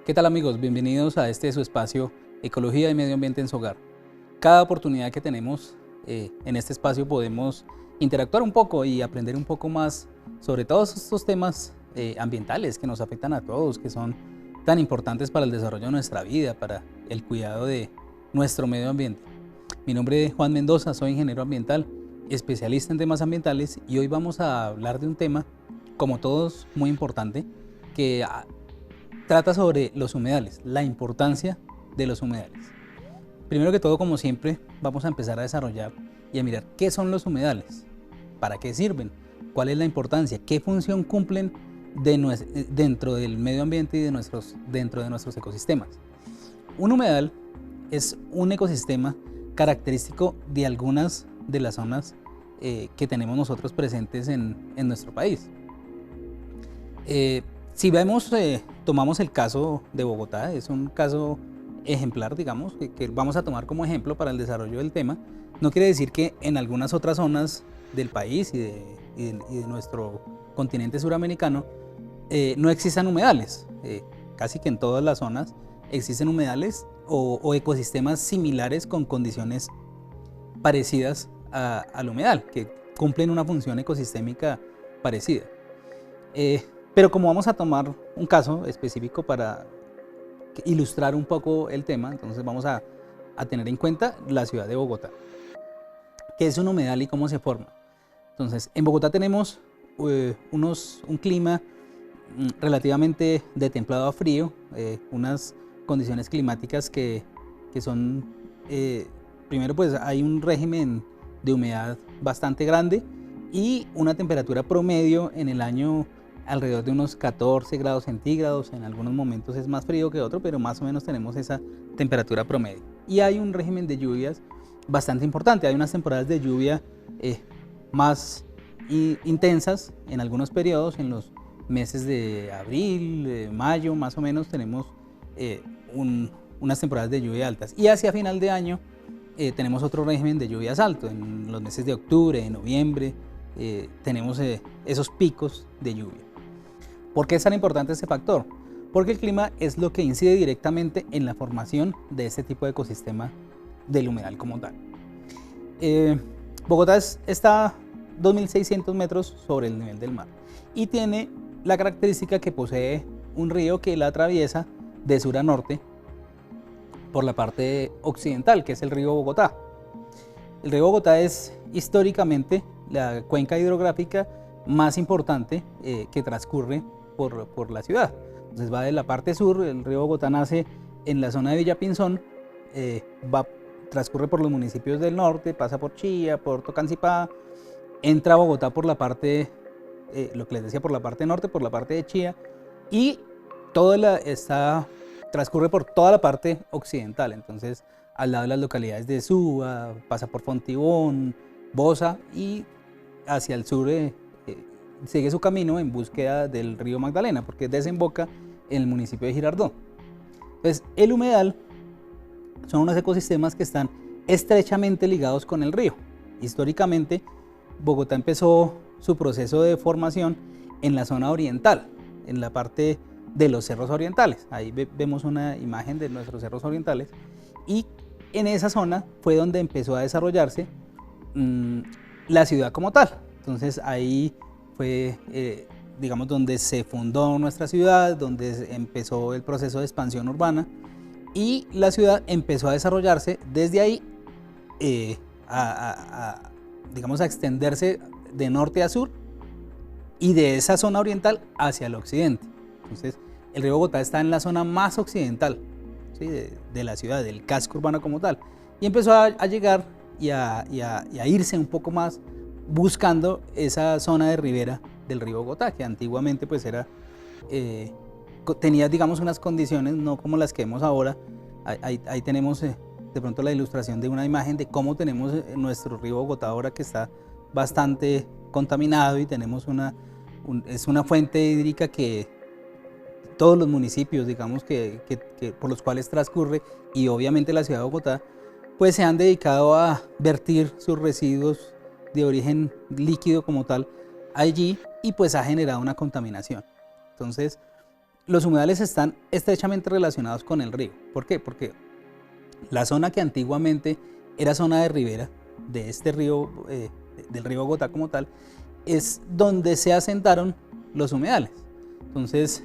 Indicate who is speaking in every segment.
Speaker 1: ¿Qué tal amigos? Bienvenidos a este su espacio Ecología y Medio Ambiente en su hogar. Cada oportunidad que tenemos en este espacio podemos interactuar un poco y aprender un poco más sobre todos estos temas ambientales que nos afectan a todos, que son tan importantes para el desarrollo de nuestra vida, para el cuidado de nuestro medio ambiente. Mi nombre es Juan Mendoza, soy ingeniero ambiental, especialista en temas ambientales y hoy vamos a hablar de un tema, como todos, muy importante, que trata sobre los humedales, la importancia de los humedales. Primero que todo, como siempre, vamos a empezar a desarrollar y a mirar qué son los humedales, para qué sirven, cuál es la importancia, qué función cumplen dentro del medio ambiente y dentro de nuestros ecosistemas. Un humedal es un ecosistema característico de algunas de las zonas que tenemos nosotros presentes en nuestro país. Si vemos, tomamos el caso de Bogotá, es un caso ejemplar, digamos, que vamos a tomar como ejemplo para el desarrollo del tema. No quiere decir que en algunas otras zonas del país y de nuestro continente suramericano no existan humedales. Casi que en todas las zonas existen humedales o ecosistemas similares con condiciones parecidas al humedal, que cumplen una función ecosistémica parecida. Pero como vamos a tomar un caso específico para ilustrar un poco el tema, entonces vamos a tener en cuenta la ciudad de Bogotá. ¿Qué es un humedal y cómo se forma? Entonces, en Bogotá tenemos un clima relativamente de templado a frío, unas condiciones climáticas que son, primero pues hay un régimen de humedad bastante grande y una temperatura promedio en el año alrededor de unos 14 grados centígrados, en algunos momentos es más frío que otro, pero más o menos tenemos esa temperatura promedio. Y hay un régimen de lluvias bastante importante, hay unas temporadas de lluvia más intensas en algunos periodos, en los meses de abril, mayo más o menos tenemos unas temporadas de lluvia altas. Y hacia final de año tenemos otro régimen de lluvias alto, en los meses de octubre, de noviembre, tenemos esos picos de lluvia. ¿Por qué es tan importante este factor? Porque el clima es lo que incide directamente en la formación de este tipo de ecosistema del humedal como tal. Bogotá está 2.600 metros sobre el nivel del mar y tiene la característica que posee un río que la atraviesa de sur a norte por la parte occidental, que es el río Bogotá. El río Bogotá es históricamente la cuenca hidrográfica más importante que transcurre por la ciudad. Entonces va de la parte sur, el río Bogotá nace en la zona de Villapinzón, transcurre por los municipios del norte, pasa por Chía, por Tocancipá, entra a Bogotá por la parte, lo que les decía, por la parte norte, por la parte de Chía, y transcurre por toda la parte occidental. Entonces, al lado de las localidades de Suba, pasa por Fontibón, Bosa y hacia el sur sigue su camino en búsqueda del río Magdalena, porque desemboca en el municipio de Girardot. Entonces, el humedal son unos ecosistemas que están estrechamente ligados con el río. Históricamente, Bogotá empezó su proceso de formación en la zona oriental, en la parte de los cerros orientales. Ahí vemos una imagen de nuestros cerros orientales y en esa zona fue donde empezó a desarrollarse la ciudad como tal. Entonces ahí fue, digamos, donde se fundó nuestra ciudad, donde empezó el proceso de expansión urbana y la ciudad empezó a desarrollarse desde ahí, digamos, a extenderse de norte a sur y de esa zona oriental hacia el occidente. Entonces el río Bogotá está en la zona más occidental, ¿sí? de la ciudad, del casco urbano como tal, y empezó a llegar y a irse un poco más buscando esa zona de ribera del río Bogotá, que antiguamente pues tenía, digamos, unas condiciones no como las que vemos ahora. Ahí tenemos de pronto la ilustración de una imagen de cómo tenemos nuestro río Bogotá ahora, que está bastante contaminado y tenemos es una fuente hídrica que todos los municipios, digamos, que por los cuales transcurre, y obviamente la ciudad de Bogotá, pues se han dedicado a vertir sus residuos de origen líquido como tal allí y pues ha generado una contaminación. Entonces los humedales están estrechamente relacionados con el río. ¿Por qué? Porque la zona que antiguamente era zona de ribera de este río, del río Bogotá como tal, es donde se asentaron los humedales. Entonces,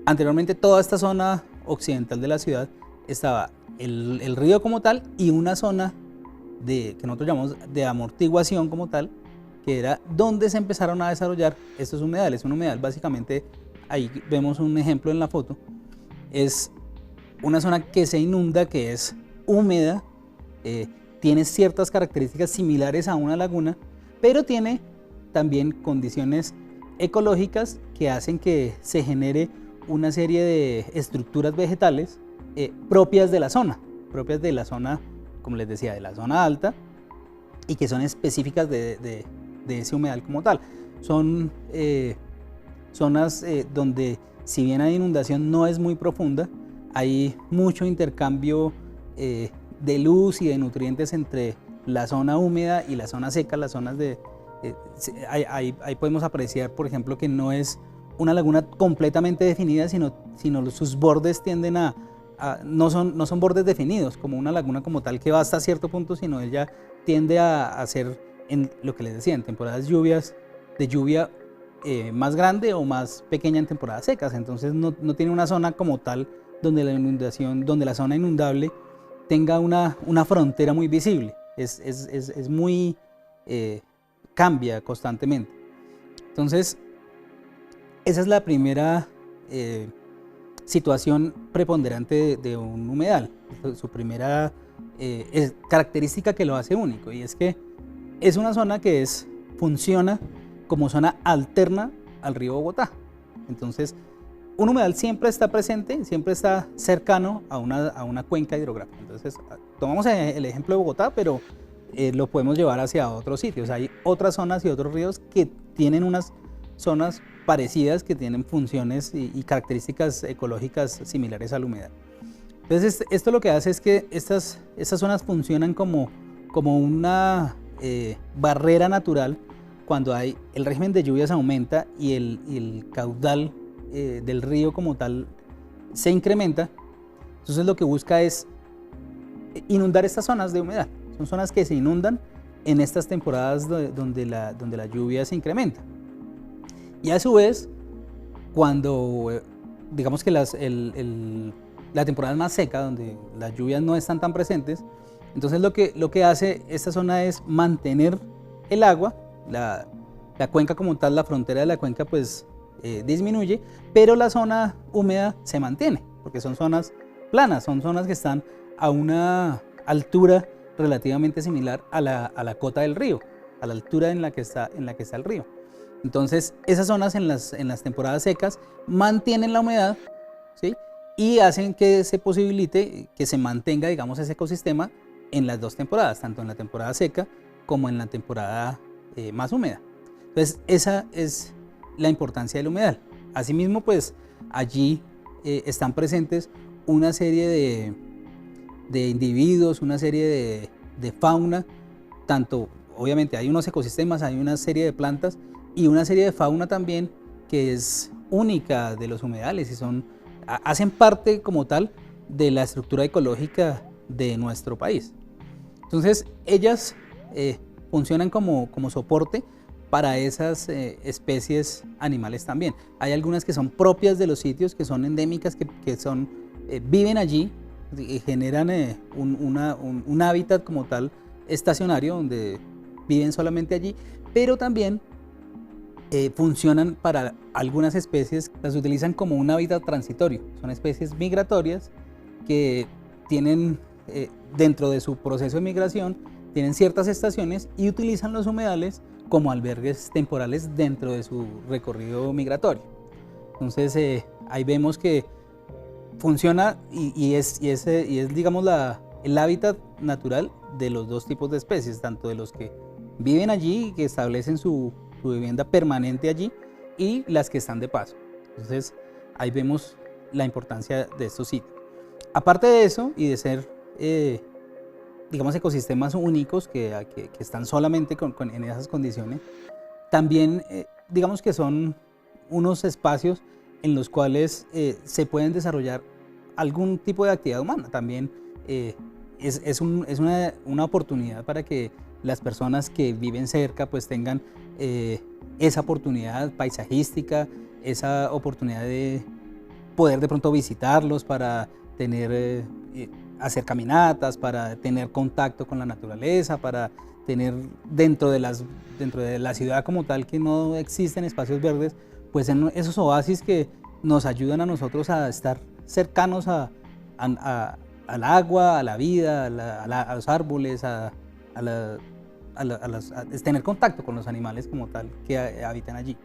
Speaker 1: anteriormente toda esta zona occidental de la ciudad estaba el río como tal y una zona que nosotros llamamos de amortiguación como tal, que era donde se empezaron a desarrollar estos humedales. Un humedal básicamente, ahí vemos un ejemplo en la foto, es una zona que se inunda, que es húmeda, tiene ciertas características similares a una laguna, pero tiene también condiciones ecológicas que hacen que se genere una serie de estructuras vegetales propias de la zona, como les decía, de la zona alta, y que son específicas de ese humedal como tal. Son zonas donde, si bien hay inundación, no es muy profunda, hay mucho intercambio de luz y de nutrientes entre la zona húmeda y la zona seca. Las zonas ahí podemos apreciar, por ejemplo, que no es una laguna completamente definida, sino sus bordes tienden no son bordes definidos, como una laguna como tal que va hasta cierto punto, sino ella tiende a ser, en lo que les decía, en temporadas de lluvia más grande o más pequeña en temporadas secas. Entonces no tiene una zona como tal donde la zona inundable tenga una frontera muy visible. Es muy cambia constantemente. Entonces, esa es la primera situación preponderante de un humedal, su primera característica que lo hace único, y es que es una zona que funciona como zona alterna al río Bogotá. Entonces, un humedal siempre está presente, siempre está cercano a una cuenca hidrográfica. Entonces, tomamos el ejemplo de Bogotá, pero lo podemos llevar hacia otros sitios. Hay otras zonas y otros ríos que tienen unas zonas parecidas, que tienen funciones y características ecológicas similares al humedal. Entonces, esto lo que hace es que estas zonas funcionan como una barrera natural. Cuando el régimen de lluvias aumenta y el caudal del río como tal se incrementa, entonces lo que busca es inundar estas zonas de humedad. Son zonas que se inundan en estas temporadas donde la lluvia se incrementa. Y a su vez, cuando digamos que la temporada es más seca, donde las lluvias no están tan presentes, entonces lo que hace esta zona es mantener el agua. La cuenca como tal, la frontera de la cuenca, pues disminuye, pero la zona húmeda se mantiene, porque son zonas planas, son zonas que están a una altura relativamente similar a la cota del río, a la altura en la que está el río. Entonces, esas zonas en las temporadas secas mantienen la humedad, ¿sí? Y hacen que se posibilite que se mantenga, digamos, ese ecosistema en las dos temporadas, tanto en la temporada seca como en la temporada más húmeda. Entonces, esa es la importancia del humedal. Asimismo, pues allí están presentes una serie de individuos, una serie de fauna, tanto, obviamente hay unos ecosistemas, hay una serie de plantas y una serie de fauna también que es única de los humedales y hacen parte como tal de la estructura ecológica de nuestro país. Entonces, ellas funcionan como soporte para esas especies animales también. Hay algunas que son propias de los sitios, que son endémicas, que viven allí y generan un hábitat como tal estacionario donde viven solamente allí, pero también funcionan para algunas especies, las utilizan como un hábitat transitorio. Son especies migratorias que tienen dentro de su proceso de migración, tienen ciertas estaciones y utilizan los humedales como albergues temporales dentro de su recorrido migratorio. Entonces ahí vemos que funciona y es digamos el hábitat natural de los dos tipos de especies, tanto de los que viven allí y que establecen su vivienda permanente allí y las que están de paso. Entonces ahí vemos la importancia de estos sitios. Aparte de eso y de ser digamos ecosistemas únicos que están solamente en esas condiciones, también digamos que son unos espacios en los cuales se pueden desarrollar algún tipo de actividad humana. También es una oportunidad para que las personas que viven cerca pues tengan esa oportunidad paisajística, esa oportunidad de poder de pronto visitarlos, para tener, hacer caminatas, para tener contacto con la naturaleza, para tener dentro de la ciudad como tal, que no existen espacios verdes, pues en esos oasis que nos ayudan a nosotros a estar cercanos al agua, a la vida, a los árboles, a tener contacto con los animales como tal que habitan allí.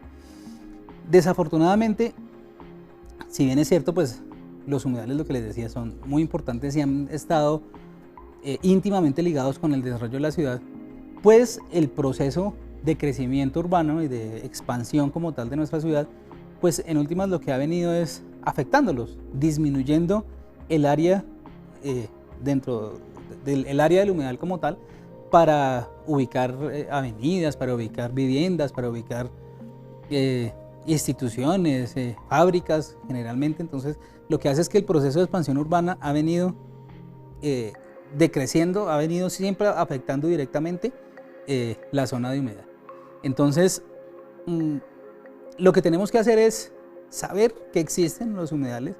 Speaker 1: Desafortunadamente, si bien es cierto, pues los humedales, lo que les decía, son muy importantes y han estado íntimamente ligados con el desarrollo de la ciudad, pues el proceso de crecimiento urbano y de expansión como tal de nuestra ciudad, pues en últimas lo que ha venido es afectándolos, disminuyendo el área dentro del área del humedal como tal, para ubicar avenidas, para ubicar viviendas, para ubicar instituciones, fábricas generalmente. Entonces lo que hace es que el proceso de expansión urbana ha venido decreciendo, ha venido siempre afectando directamente la zona de humedad. Entonces lo que tenemos que hacer es saber que existen los humedales.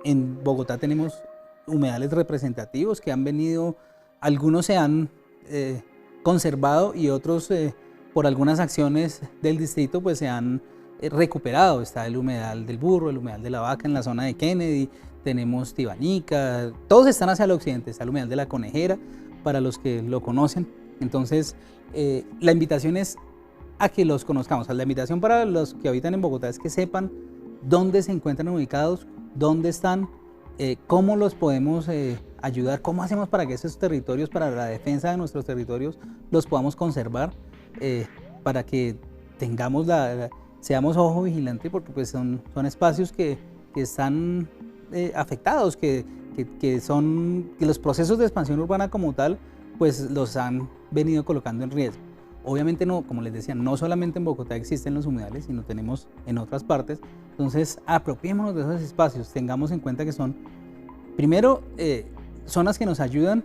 Speaker 1: En Bogotá tenemos humedales representativos que han venido, algunos se han conservado y otros por algunas acciones del distrito pues se han recuperado. Está el humedal del Burro, el humedal de la Vaca en la zona de Kennedy, tenemos Tibanica, todos están hacia el occidente. Está el humedal de la Conejera, para los que lo conocen. Entonces la invitación es a que los conozcamos. La invitación para los que habitan en Bogotá es que sepan dónde se encuentran ubicados, dónde están, cómo los podemos ayudar, cómo hacemos para que esos territorios, para la defensa de nuestros territorios, los podamos conservar, para que tengamos seamos ojo vigilante, porque pues son espacios que están afectados, que los procesos de expansión urbana como tal pues los han venido colocando en riesgo. Obviamente no, como les decía, no solamente en Bogotá existen los humedales, sino tenemos en otras partes. Entonces apropiémonos de esos espacios, tengamos en cuenta que son, primero, zonas que nos ayudan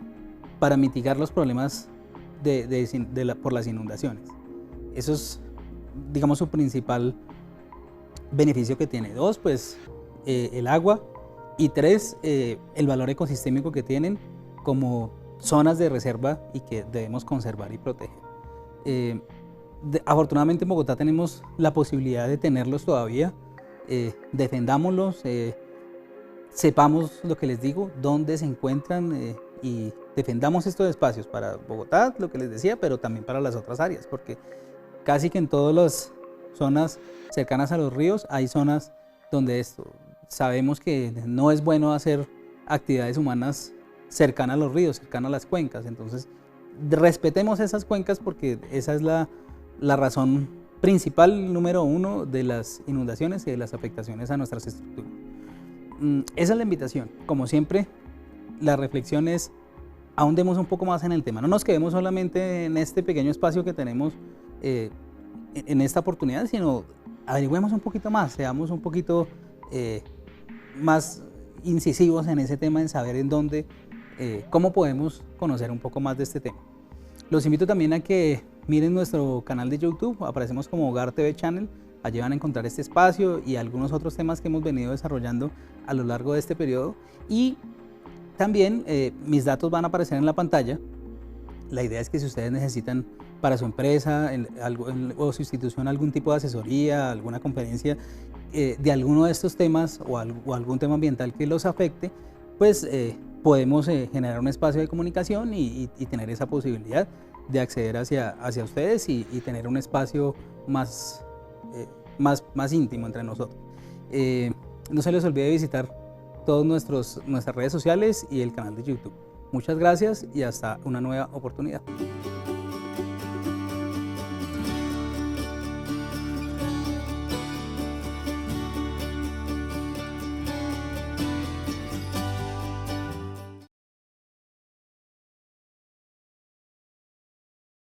Speaker 1: para mitigar los problemas por las inundaciones. Eso es, digamos, su principal beneficio que tiene. Dos, pues el agua. Y tres, el valor ecosistémico que tienen como zonas de reserva y que debemos conservar y proteger. Afortunadamente en Bogotá tenemos la posibilidad de tenerlos todavía. Defendámoslos, sepamos lo que les digo, dónde se encuentran, y defendamos estos espacios para Bogotá, lo que les decía, pero también para las otras áreas, porque casi que en todas las zonas cercanas a los ríos hay zonas donde sabemos que no es bueno hacer actividades humanas cercanas a los ríos, cercanas a las cuencas. Entonces respetemos esas cuencas, porque esa es la razón principal, número uno, de las inundaciones y de las afectaciones a nuestras estructuras. Esa es la invitación. Como siempre, la reflexión es: ahondemos un poco más en el tema. No nos quedemos solamente en este pequeño espacio que tenemos en esta oportunidad, sino averigüemos un poquito más, seamos un poquito más incisivos en ese tema, en saber en dónde, cómo podemos conocer un poco más de este tema. Los invito también a que miren nuestro canal de YouTube, aparecemos como Hogar TV Channel. Allí van a encontrar este espacio y algunos otros temas que hemos venido desarrollando a lo largo de este periodo. Y también mis datos van a aparecer en la pantalla. La idea es que si ustedes necesitan para su empresa o su institución algún tipo de asesoría, alguna conferencia de alguno de estos temas o algún tema ambiental que los afecte, pues podemos generar un espacio de comunicación y tener esa posibilidad de acceder hacia ustedes y tener un espacio más íntimo entre nosotros. No se les olvide visitar todas nuestras redes sociales y el canal de YouTube. Muchas gracias y hasta una nueva oportunidad.